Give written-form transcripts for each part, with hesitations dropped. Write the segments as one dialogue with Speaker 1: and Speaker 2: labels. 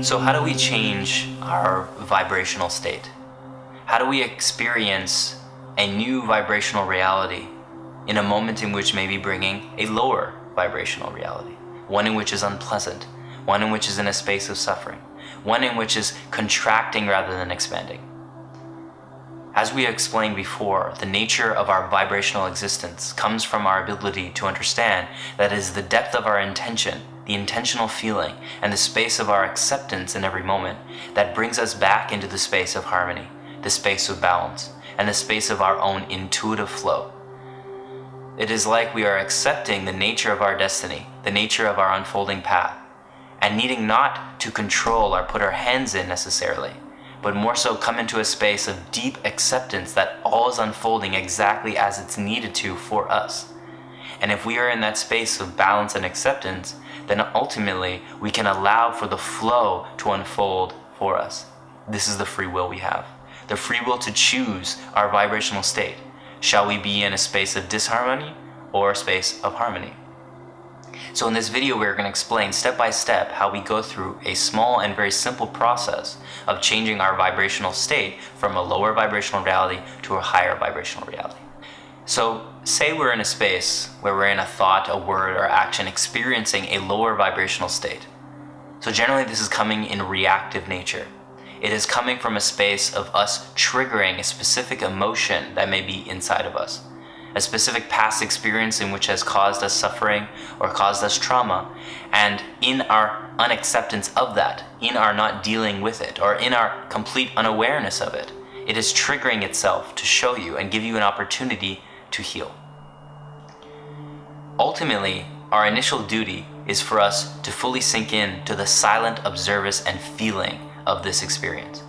Speaker 1: So how do we change our vibrational state? How do we experience a new vibrational reality in a moment in which may be bringing a lower vibrational reality? One in which is unpleasant, one in which is in a space of suffering, one in which is contracting rather than expanding. As we explained before, the nature of our vibrational existence comes from our ability to understand that it is the depth of our intention, the intentional feeling, and the space of our acceptance in every moment that brings us back into the space of harmony, the space of balance, and the space of our own intuitive flow. It is like we are accepting the nature of our destiny, the nature of our unfolding path, and needing not to control or put our hands in necessarily, but more so come into a space of deep acceptance that all is unfolding exactly as it's needed to for us. And if we are in that space of balance and acceptance, then ultimately we can allow for the flow to unfold for us. This is the free will we have. The free will to choose our vibrational state. Shall we be in a space of disharmony or a space of harmony? So in this video, we're going to explain step by step how we go through a small and very simple process of changing our vibrational state from a lower vibrational reality to a higher vibrational reality. So say we're in a space where we're in a thought, a word, or action experiencing a lower vibrational state. So generally this is coming in reactive nature. It is coming from a space of us triggering a specific emotion that may be inside of us. A specific past experience in which has caused us suffering or caused us trauma, and in our unacceptance of that, in our not dealing with it, or in our complete unawareness of it, it is triggering itself to show you and give you an opportunity to heal. Ultimately, our initial duty is for us to fully sink in to the silent observance and feeling of this experience,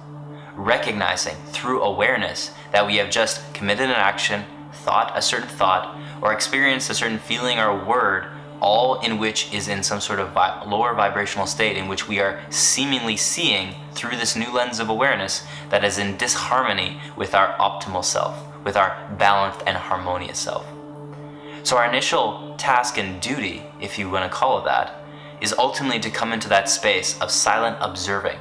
Speaker 1: recognizing through awareness that we have just committed an action, thought a certain thought, or experienced a certain feeling or word, all in which is in some sort of lower vibrational state in which we are seemingly seeing through this new lens of awareness that is in disharmony with our optimal self, with our balanced and harmonious self. So our initial task and duty, if you want to call it that, is ultimately to come into that space of silent observing,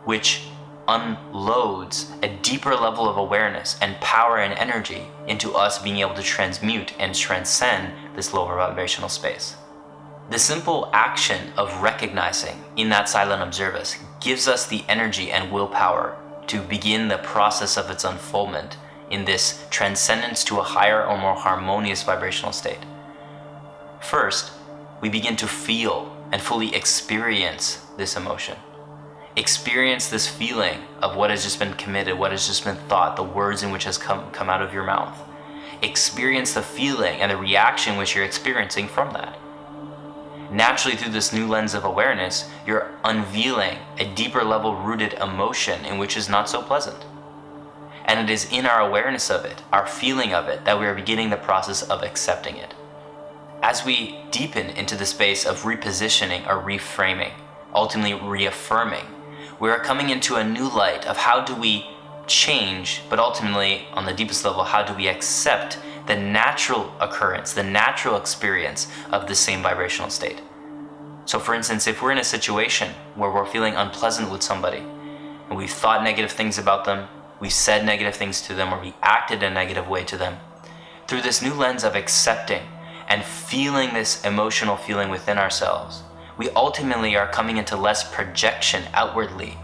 Speaker 1: which unloads a deeper level of awareness and power and energy into us being able to transmute and transcend this lower vibrational space. The simple action of recognizing in that silent observance gives us the energy and willpower to begin the process of its unfoldment in this transcendence to a higher or more harmonious vibrational state. First, we begin to feel and fully experience this emotion. Experience this feeling of what has just been committed, what has just been thought, the words in which has come out of your mouth. Experience the feeling and the reaction which you're experiencing from that. Naturally, through this new lens of awareness, you're unveiling a deeper level rooted emotion in which is not so pleasant. And it is in our awareness of it, our feeling of it, that we are beginning the process of accepting it. As we deepen into the space of repositioning or reframing, ultimately reaffirming, we are coming into a new light of how do we change, but ultimately, on the deepest level, how do we accept the natural occurrence, the natural experience of the same vibrational state. So for instance, if we're in a situation where we're feeling unpleasant with somebody, and we've thought negative things about them, we've said negative things to them, or we acted in a negative way to them, through this new lens of accepting and feeling this emotional feeling within ourselves, we ultimately are coming into less projection outwardly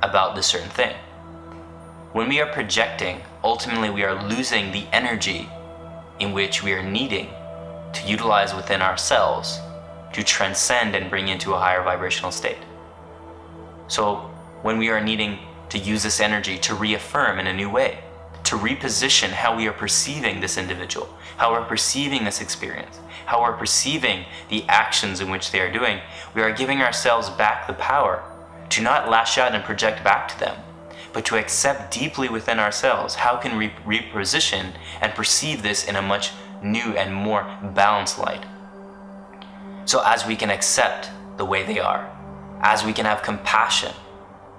Speaker 1: about this certain thing. When we are projecting, ultimately we are losing the energy in which we are needing to utilize within ourselves to transcend and bring into a higher vibrational state. So when we are needing to use this energy to reaffirm in a new way, to reposition how we are perceiving this individual, how we're perceiving this experience, how we're perceiving the actions in which they are doing, we are giving ourselves back the power to not lash out and project back to them, but to accept deeply within ourselves how can we reposition and perceive this in a much new and more balanced light. So as we can accept the way they are, as we can have compassion,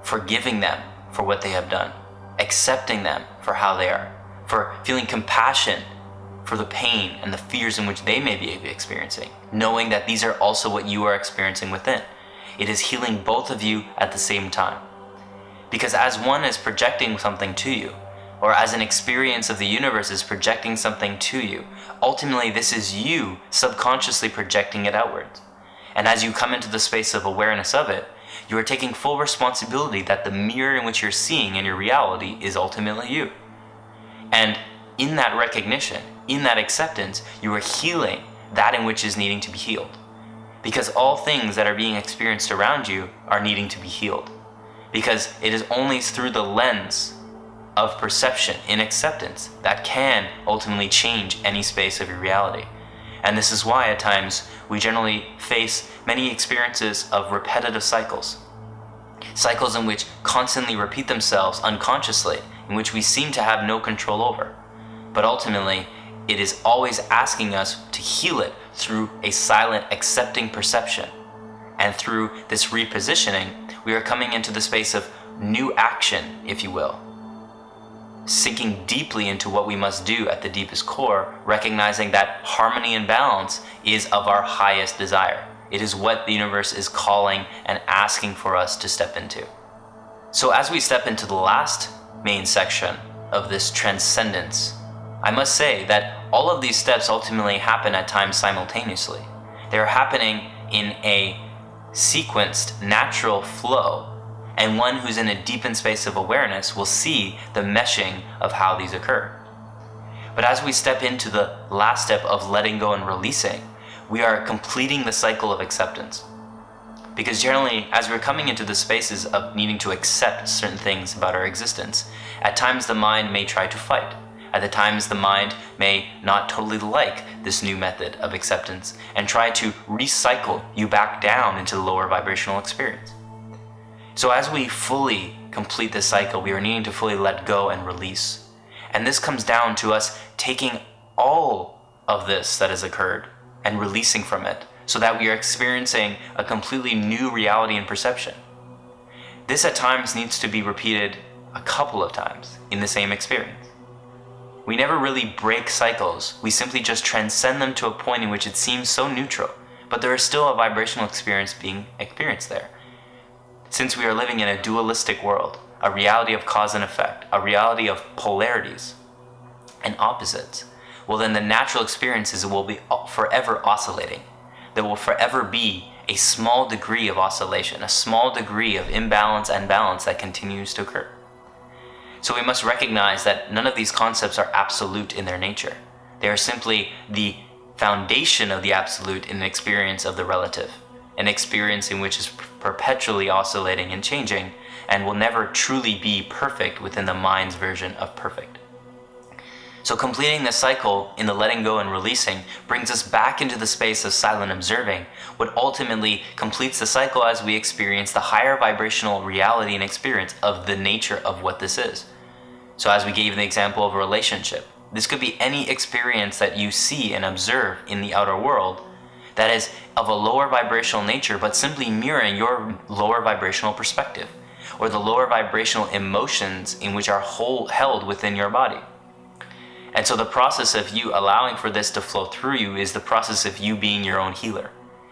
Speaker 1: forgiving them for what they have done, accepting them for how they are, for feeling compassion for the pain and the fears in which they may be experiencing, knowing that these are also what you are experiencing within. it is healing both of you at the same time. Because as one is projecting something to you, or as an experience of the universe is projecting something to you, ultimately this is you subconsciously projecting it outwards. And as you come into the space of awareness of it, you are taking full responsibility that the mirror in which you're seeing in your reality is ultimately you. And in that recognition, in that acceptance, you are healing that in which is needing to be healed. Because all things that are being experienced around you are needing to be healed. Because it is only through the lens of perception in acceptance that can ultimately change any space of your reality. And this is why at times we generally face many experiences of repetitive cycles. Cycles in which constantly repeat themselves unconsciously, in which we seem to have no control over. But ultimately, it is always asking us to heal it through a silent accepting perception. And through this repositioning, we are coming into the space of new action, if you will. Sinking deeply into what we must do at the deepest core, recognizing that harmony and balance is of our highest desire. It is what the universe is calling and asking for us to step into. So as we step into the last main section of this transcendence, I must say that all of these steps ultimately happen at times simultaneously. They are happening in a sequenced, natural flow, and one who's in a deepened space of awareness will see the meshing of how these occur. But as we step into the last step of letting go and releasing, we are completing the cycle of acceptance. Because generally, as we're coming into the spaces of needing to accept certain things about our existence, at times the mind may try to fight. At the times the mind may not totally like this new method of acceptance and try to recycle you back down into the lower vibrational experience. So as we fully complete this cycle, we are needing to fully let go and release. And this comes down to us taking all of this that has occurred and releasing from it so that we are experiencing a completely new reality and perception. This at times needs to be repeated a couple of times in the same experience. We never really break cycles, we simply just transcend them to a point in which it seems so neutral, but there is still a vibrational experience being experienced there. Since we are living in a dualistic world, a reality of cause and effect, a reality of polarities and opposites, well then the natural experiences will be forever oscillating. There will forever be a small degree of oscillation, a small degree of imbalance and balance that continues to occur. So we must recognize that none of these concepts are absolute in their nature. They are simply the foundation of the absolute in an experience of the relative, an experience in which is perpetually oscillating and changing and will never truly be perfect within the mind's version of perfect. So completing this cycle in the letting go and releasing brings us back into the space of silent observing, what ultimately completes the cycle as we experience the higher vibrational reality and experience of the nature of what this is. So as we gave the example of a relationship, this could be any experience that you see and observe in the outer world that is of a lower vibrational nature but simply mirroring your lower vibrational perspective or the lower vibrational emotions in which are held within your body. And so the process of you allowing for this to flow through you is the process of you being your own healer,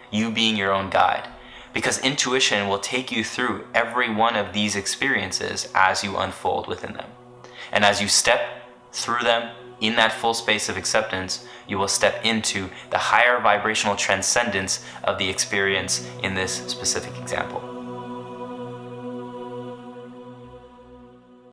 Speaker 1: you being your own guide, because intuition will take you through every one of these experiences as you unfold within them. And as you step through them in that full space of acceptance, you will step into the higher vibrational transcendence of the experience in this specific example.